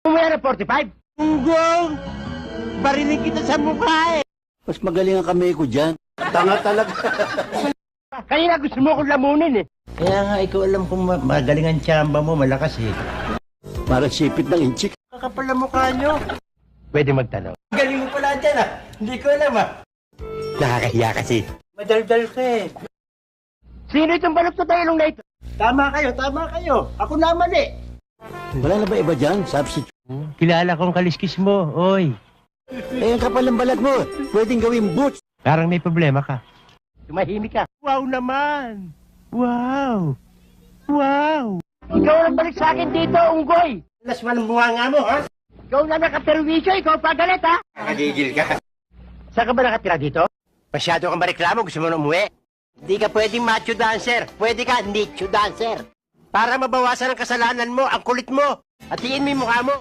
Umaya na 45? Unggong! Barinig kita sa mukha eh! Mas magaling ang kamay ko dyan. Tanga talaga. Kanina gusto mo akong lamunin eh. Kaya nga, ikaw alam kung magaling ang tsamba mo, malakas eh. Parang sipit ng inchik. Kakapal na mukha nyo. Pwede magtanong. Galing mo pala dyan ah. Hindi ko alam ah. Nakakahiya kasi. Madaldal ka eh. Sino itong balot sa tailong na ito? Tama kayo, tama kayo. Ako naman eh. Wala na ba iba dyan? Substitute. Kilala kong kaliskis mo, oy. Eh, ang kapal ng balat mo. Pwedeng gawing boots. Parang may problema ka. Tumahimik ka. Wow naman. Wow. Wow. Ikaw ang balik sa akin dito, unggoy. Lasman ang bunga mo ha. Ikaw na nakaperwisyo, ikaw pagalit ha. Nakagigil ka. Saan ka ba nakatira dito? Masyado kang mareklamo, gusto mo na umuwi? Hindi ka pwedeng macho dancer. Pwede ka nicho dancer. Para mabawasan ang kasalanan mo, ang kulit mo. At tingin mo yung mukha mo.